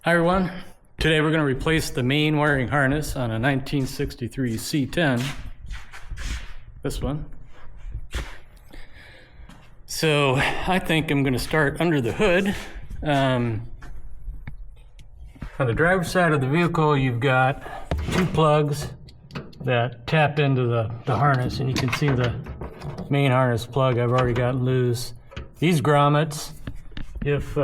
Hi everyone, today we're going to replace the main wiring harness on a 1963 C10, this one. So I think I'm going to start under the hood. On the driver's side of the vehicle you've got two plugs that tap into the harness, and you can see the main harness plug I've already got loose. These grommets, if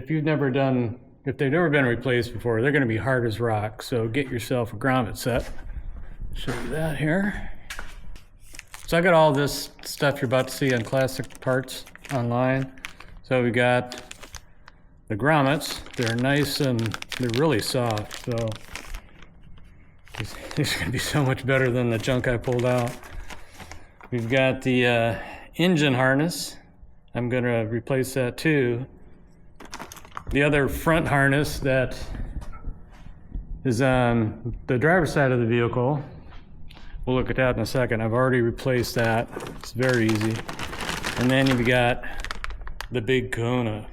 they've never been replaced before, they're going to be hard as rock. So get yourself a grommet set. Show you that here. So I got all this stuff you're about to see on Classic Parts online. So we got the grommets. They're nice and they're really soft. So these are going to be so much better than the junk I pulled out. We've got the engine harness. I'm going to replace that too. The other front harness that is on the driver's side of the vehicle, we'll look at that in a second. I've already replaced that. It's very easy. And then you've got the big kahuna.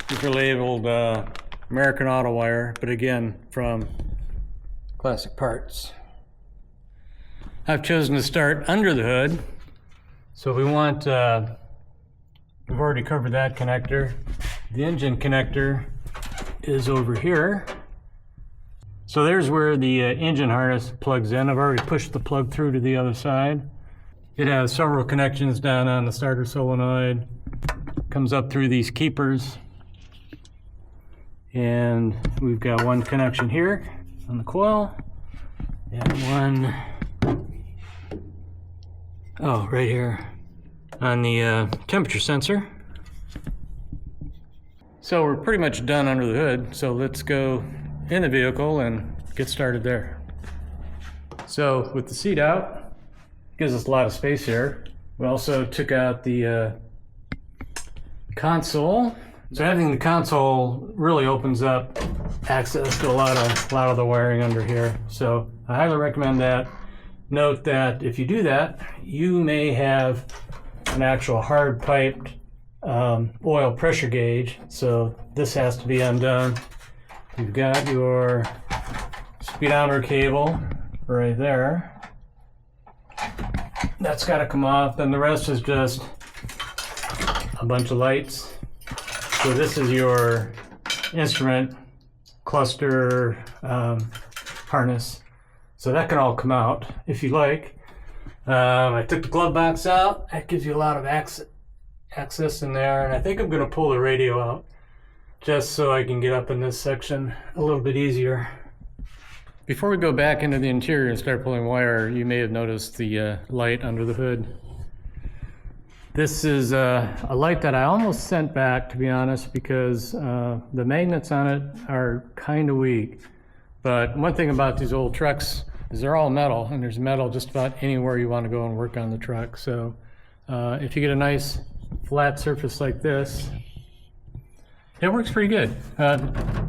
These are labeled American Auto Wire, but again, from Classic Parts. I've chosen to start under the hood. So we want, we've already covered that connector. The engine connector is over here. So there's where the engine harness plugs in. I've already pushed the plug through to the other side. It has several connections down on the starter solenoid. Comes up through these keepers. And we've got one connection here on the coil. And right here on the temperature sensor. So we're pretty much done under the hood, so let's go in the vehicle and get started there. So with the seat out, gives us a lot of space here. We also took out the console. So having the console really opens up access to a lot of the wiring under here. So I highly recommend that. Note that if you do that, you may have an actual hard piped oil pressure gauge, so this has to be undone. You've got your speedometer cable right there. That's got to come off. Then the rest is just a bunch of lights. So this is your instrument cluster harness. So that can all come out if you like. I took the glove box out. That gives you a lot of access in there, and I think I'm going to pull the radio out just so I can get up in this section a little bit easier. Before we go back into the interior and start pulling wire, you may have noticed the light under the hood. This is a light that I almost sent back, to be honest, because the magnets on it are kind of weak. But one thing about these old trucks is they're all metal, and there's metal just about anywhere you want to go and work on the truck. So if you get a nice flat surface like this, it works pretty good.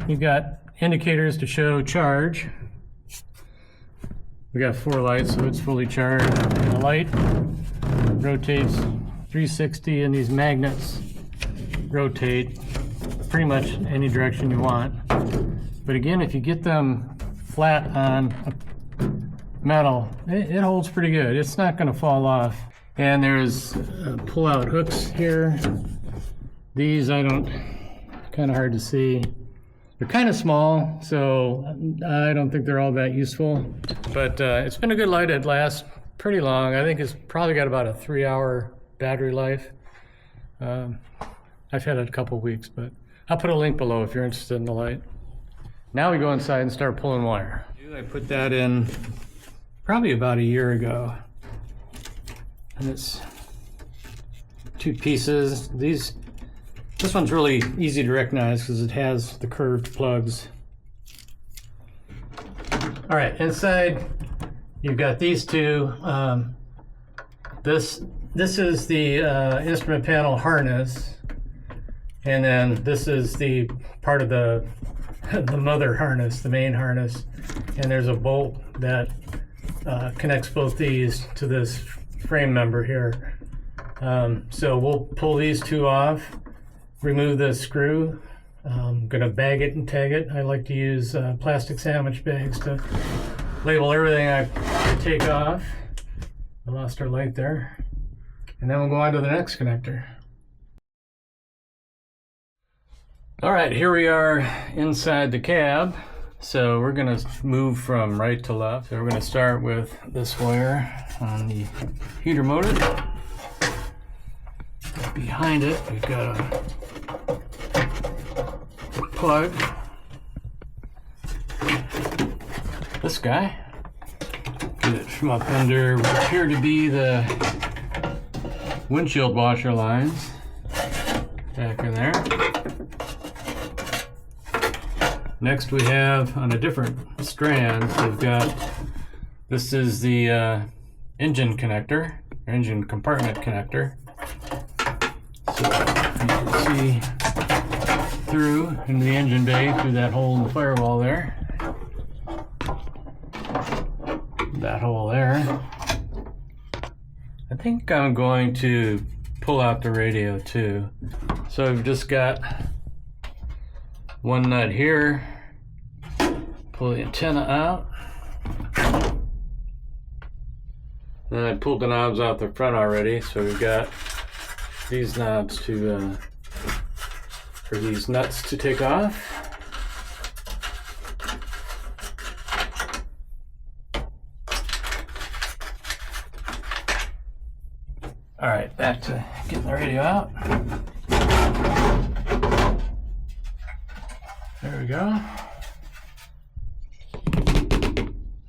You've got indicators to show charge. We got 4 lights, so it's fully charged. And the light rotates 360, and these magnets rotate pretty much any direction you want. But again, if you get them flat on metal, it holds pretty good. It's not going to fall off. And there's pull-out hooks here. These kind of hard to see. They're kind of small, so I don't think they're all that useful. But it's been a good light. It lasts pretty long. I think it's probably got about a 3-hour battery life. I've had it a couple weeks, but I'll put a link below if you're interested in the light. Now we go inside and start pulling wire. I put that in probably about a year ago. And it's 2 pieces. This one's really easy to recognize because it has the curved plugs. All right, inside you've got these 2. This is the instrument panel harness, and then this is the part of the mother harness, the main harness, and there's a bolt that connects both these to this frame member here. So we'll pull these 2 off, remove this screw. I'm gonna bag it and tag it. I like to use plastic sandwich bags to label everything I take off. I lost our light there. And then we'll go on to the next connector. All right, here we are inside the cab. So we're gonna move from right to left. So we're gonna start with this wire on the heater motor. Behind it, we've got a plug. This guy. Get it from up under what appear to be the windshield washer lines. Back in there. Next we have, on a different strand, we've got, this is the engine connector, or engine compartment connector. So you can see through into the engine bay through that hole in the firewall there. That hole there. I think I'm going to pull out the radio too. So I've just got one nut here, pull the antenna out. Then I pulled the knobs out the front already, so we've got these knobs to, or these nuts to take off. All right, back to getting the radio out. There we go.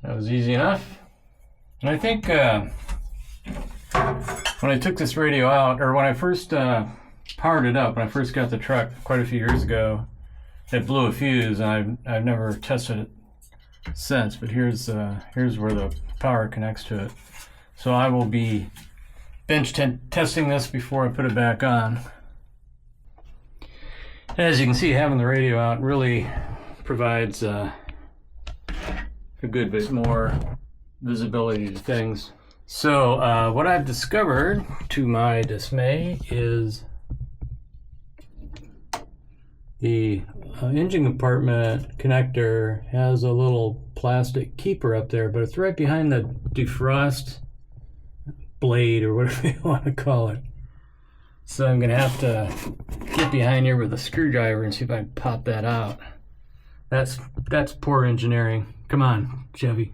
That was easy enough. And I think when I took this radio out, or when I first powered it up, when I first got the truck quite a few years ago, it blew a fuse, and I've never tested it since. But here's where the power connects to it. So I will be bench testing this before I put it back on. As you can see, having the radio out really provides a good bit more visibility to things. So what I've discovered, to my dismay, is the engine compartment connector has a little plastic keeper up there, but it's right behind the defrost blade, or whatever you want to call it. So I'm gonna have to get behind here with a screwdriver and see if I can pop that out. That's poor engineering. Come on, Chevy.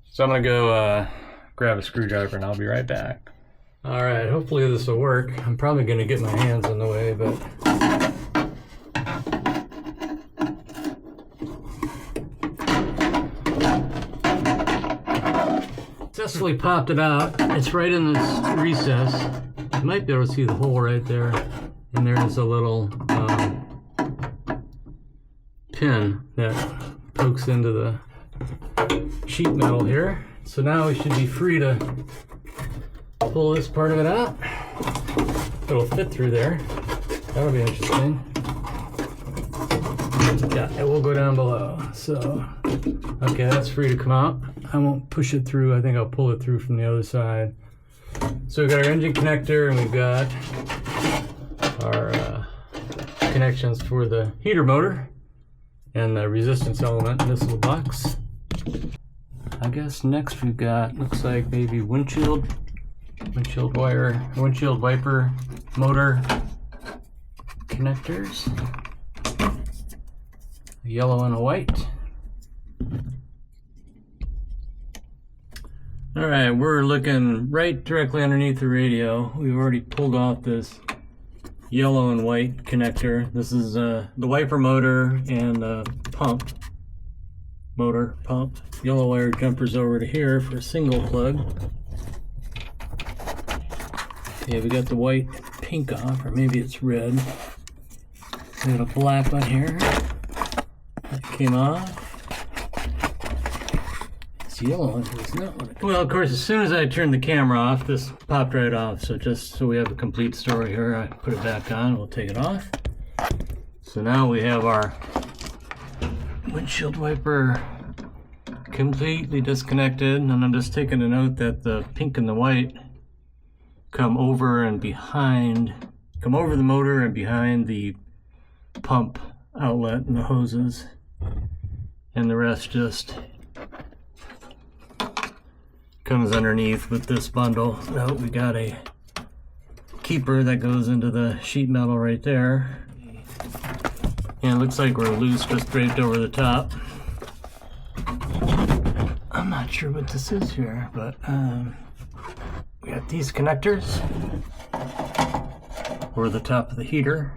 So I'm gonna go grab a screwdriver and I'll be right back. All right, hopefully this will work. I'm probably gonna get my hands in the way, but successfully popped it out. It's right in this recess. You might be able to see the hole right there, and there's a little pin that pokes into the sheet metal here. So now we should be free to pull this part of it out. It'll fit through there. That'll be interesting. Yeah, it will go down below. So, okay, that's free to come out. I won't push it through. I think I'll pull it through from the other side. So we've got our engine connector, and we've got our connections for the heater motor and the resistance element in this little box. I guess next we've got, looks like maybe windshield wiper motor connectors. A yellow and a white. All right, we're looking right directly underneath the radio. We've already pulled off this yellow and white connector. This is the wiper motor and the motor pump. Yellow wire jumpers over to here for a single plug. Yeah, we got the white pink off, or maybe it's red. We got a black one here. That came off. This yellow one is not what it. Well, of course, as soon as I turned the camera off, this popped right off. So just so we have a complete story here, I put it back on. We'll take it off. So now we have our windshield wiper completely disconnected, and I'm just taking a note that the pink and the white come over and behind, come over the motor and behind the pump outlet and the hoses, and the rest just comes underneath with this bundle. Now we got a keeper that goes into the sheet metal right there, and it looks like we're loose just draped over the top. I'm not sure what this is here, but we got these connectors over the top of the heater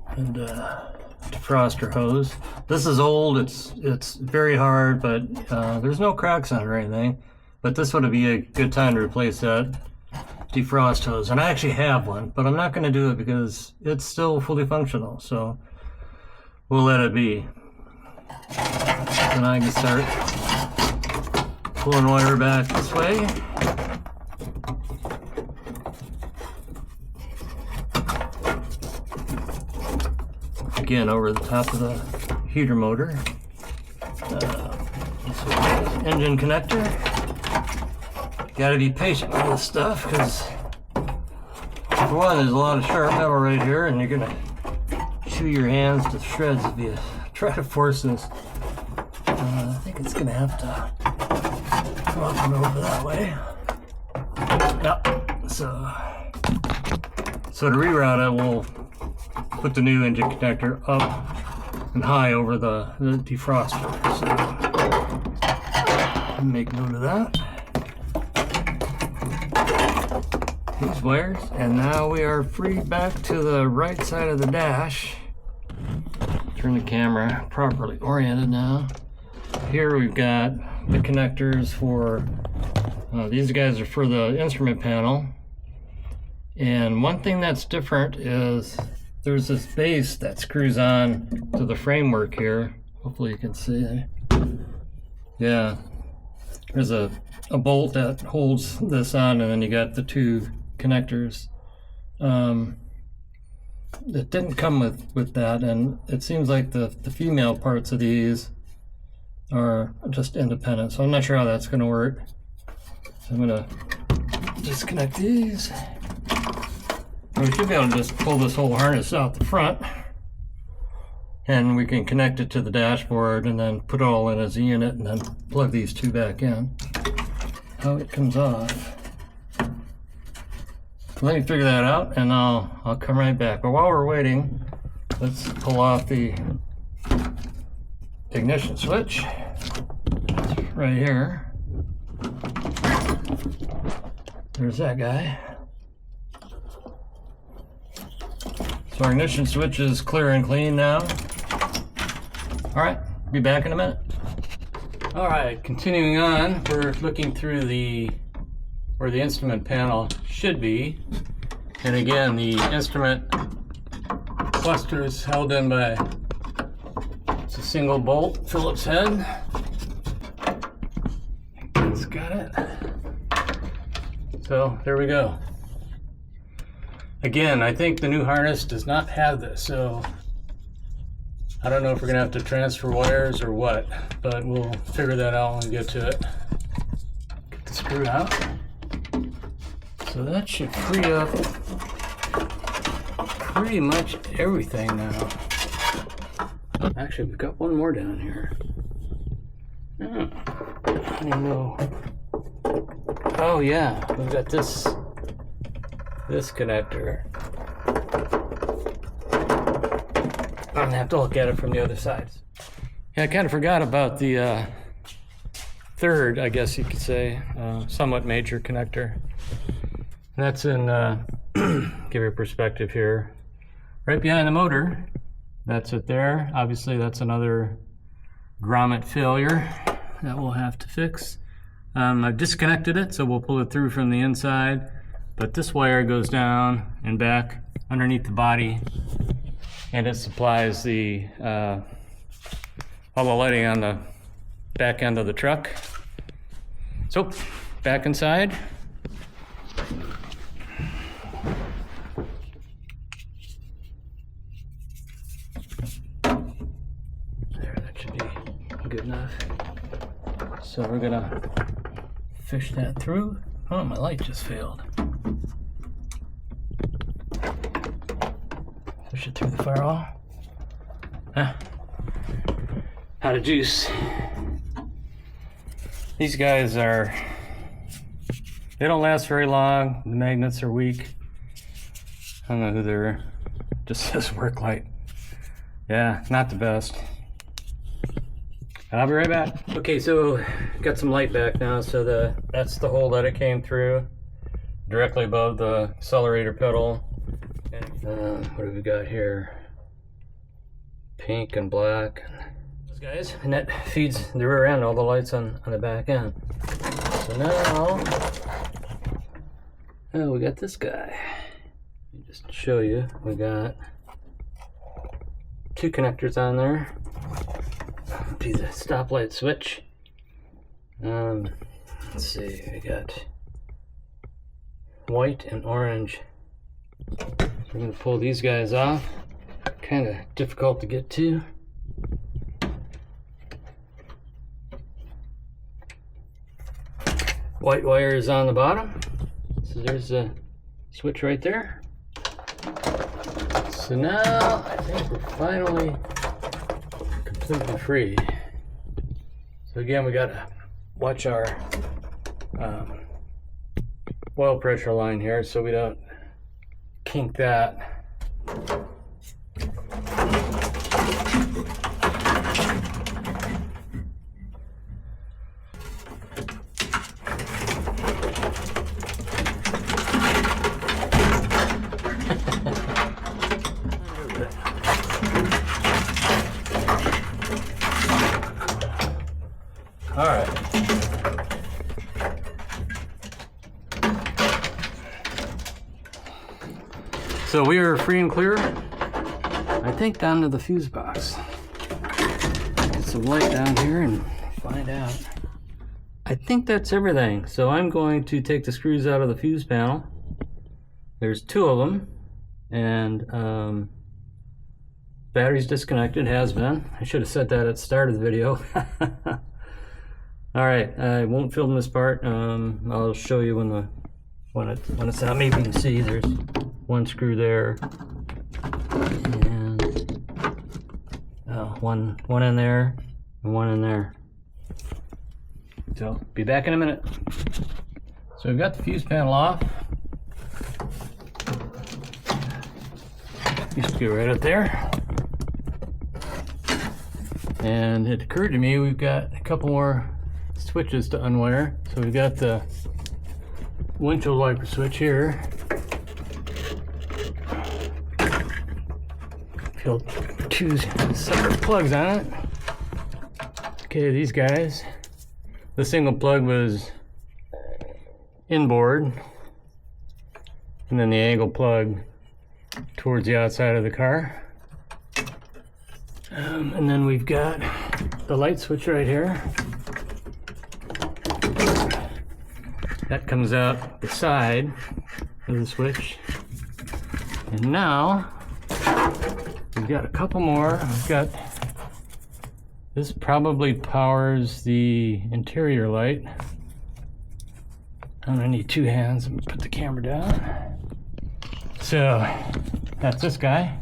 and defroster hose. This is old, it's very hard, but there's no cracks on it or anything. But this would be a good time to replace that defrost hose. And I actually have one, but I'm not going to do it because it's still fully functional, so we'll let it be. Then I can start pulling wire back this way. Again, over the top of the heater motor. This is the engine connector. Gotta be patient with this stuff because, for one, there's a lot of sharp metal right here, and you're gonna chew your hands to shreds if you try to force this. I think it's gonna have to come up and over that way. Yep. So to reroute it, we'll put the new engine connector up and high over the defroster. So make note of that. These wires, and now we are free back to the right side of the dash. Turn the camera properly oriented now. Here we've got the connectors for these guys are for the instrument panel, and one thing that's different is there's this base that screws on to the framework here. Hopefully you can see. Yeah, there's a bolt that holds this on, and then you got the two connectors. It didn't come with that, and it seems like the female parts of these are just independent, so I'm not sure how that's going to work. So I'm going to disconnect these. We should be able to just pull this whole harness out the front, and we can connect it to the dashboard and then put it all in as a unit and then plug these two back in. How it comes off. Let me figure that out, and I'll come right back. But while we're waiting, let's pull off the ignition switch. It's right here. There's that guy. So our ignition switch is clear and clean now. All right, be back in a minute. All right, continuing on, we're looking through where the instrument panel should be. And again, the instrument cluster is held in by, it's a single bolt Phillips head. It's got it. So there we go. Again, I think the new harness does not have this, so I don't know if we're gonna have to transfer wires or what, but we'll figure that out when we get to it. Get the screw out. So that should free up pretty much everything now. Actually, we've got one more down here. Oh, I don't know. Oh yeah, we've got this connector. I'm gonna have to look at it from the other side. Yeah, I kind of forgot about the third, I guess you could say, somewhat major connector. And that's in, give you a perspective here, right behind the motor. That's it there. Obviously, that's another grommet failure that we'll have to fix. I've disconnected it, so we'll pull it through from the inside. But this wire goes down and back underneath the body, and it supplies the all the lighting on the back end of the truck. So, back inside. There, that should be good enough. So we're gonna fish that through. Oh, my light just failed. push it through the firewall. How to juice. These guys are, they don't last very long. The magnets are weak. I don't know who they're, just says work light. Yeah, not the best. I'll be right back. Okay, so got some light back now. So that's the hole that it came through, directly above the accelerator pedal. What have we got here? Pink and black. Those guys, and that feeds the rear end, all the lights on the back end. So now, oh, we got this guy. Let me just show you. We got 2 connectors on there. Do the stoplight switch. Let's see, we got white and orange. So we're gonna pull these guys off. Kind of difficult to get to. White wire is on the bottom. So there's a switch right there. So now I think we're finally completely free. So again, we gotta watch our oil pressure line here so we don't kink that. All right. So we are free and clear, I think, down to the fuse box. Get some light down here and find out. I think that's everything. So I'm going to take the screws out of the fuse panel. There's 2 of them, and battery's disconnected, has been. I should have said that at the start of the video. All right, I won't film this part. I'll show you when it's out. Maybe you can see there's 1 screw there, and one in there, and 1 in there. So be back in a minute. So we've got the fuse panel off. Used to go right up there. And it occurred to me we've got a couple more switches to unwire. So we've got the windshield wiper switch here. Feel 2 separate plugs on it. Okay, these guys. The single plug was inboard, and then the angle plug towards the outside of the car. And then we've got the light switch right here. That comes out the side of the switch. And now we've got a couple more. We've got, this probably powers the interior light. I'm gonna need 2 hands. I'm gonna put the camera down. So that's this guy.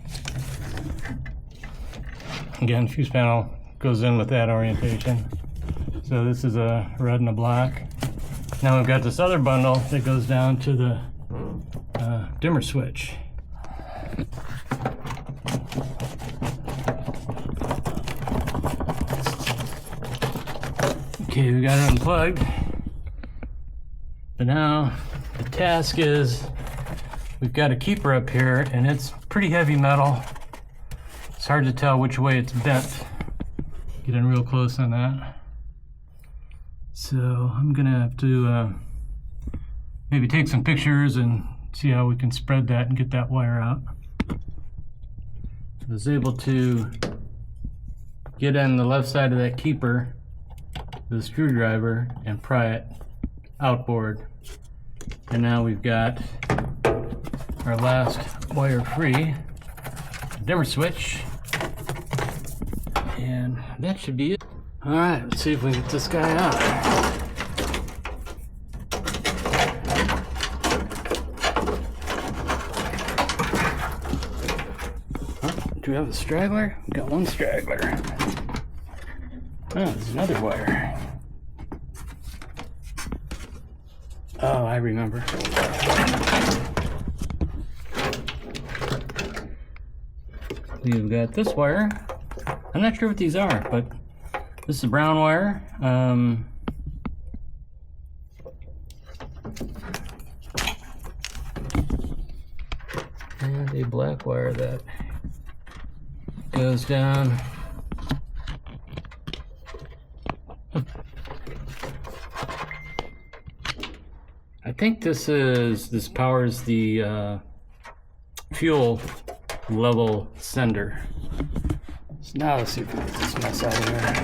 Again, fuse panel goes in with that orientation. So this is a red and a black. Now we've got this other bundle that goes down to the dimmer switch. Okay, we got it unplugged. But now the task is, we've got a keeper up here, and it's pretty heavy metal. It's hard to tell which way it's bent. Get in real close on that. So I'm gonna have to maybe take some pictures and see how we can spread that and get that wire out. I was able to get on the left side of that keeper with a screwdriver and pry it outboard. And now we've got our last wire free dimmer switch. And that should be it. All right, let's see if we can get this guy out. Do we have a straggler? We've got one straggler. Oh, there's another wire. Oh, I remember. We've got this wire. I'm not sure what these are, but this is a brown wire. And a black wire that goes down. I think this powers the fuel level sender. So now let's see if we can get this mess out of here.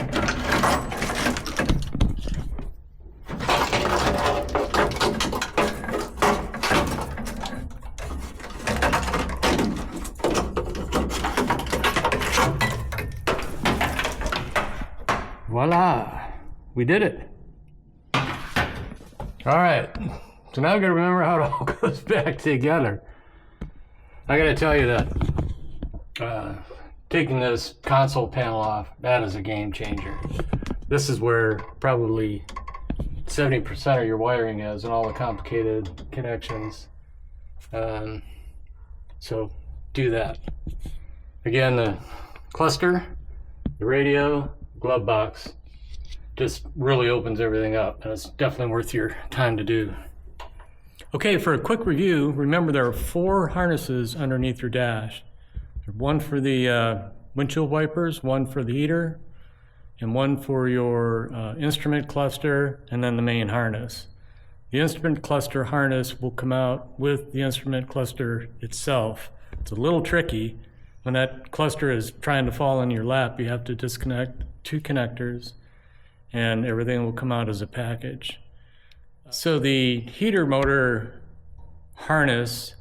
Voila, we did it. All right, so now I gotta remember how it all goes back together. I gotta tell you that taking this console panel off, that is a game changer. This is where probably 70% of your wiring is and all the complicated connections. So do that. Again, the cluster, the radio, glove box, just really opens everything up, and it's definitely worth your time to do. Okay, for a quick review, remember there are 4 harnesses underneath your dash. One for the windshield wipers, one for the heater, and one for your instrument cluster, and then the main harness. The instrument cluster harness will come out with the instrument cluster itself. It's a little tricky. When that cluster is trying to fall in your lap, you have to disconnect 2 connectors, and everything will come out as a package. So the heater motor harness,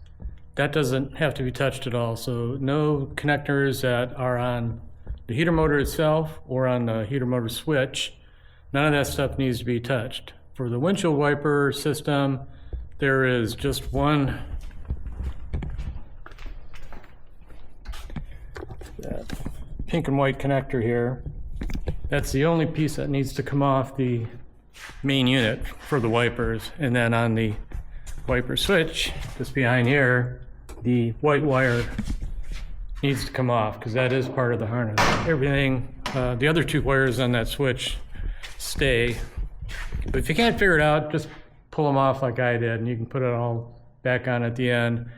that doesn't have to be touched at all. So no connectors that are on the heater motor itself or on the heater motor switch, none of that stuff needs to be touched. For the windshield wiper system, there is just one pink and white connector here. That's the only piece that needs to come off the main unit for the wipers. And then on the wiper switch, just behind here, the white wire needs to come off because that is part of the harness. Everything, the other 2 wires on that switch stay. But if you can't figure it out, just pull them off like I did, and you can put it all back on at the end.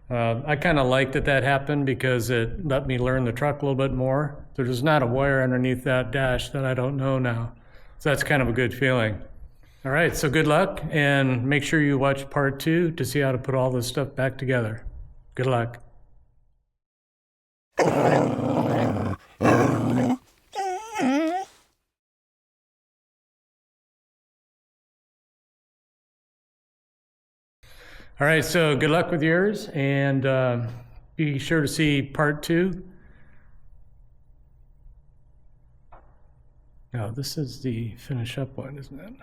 I kind of like that happened because it let me learn the truck a little bit more. There's not a wire underneath that dash that I don't know now. So that's kind of a good feeling. All right, so good luck, and make sure you watch part 2 to see how to put all this stuff back together. Good luck. All right, so good luck with yours, and be sure to see part 2. Now, this is the finish up one, isn't it?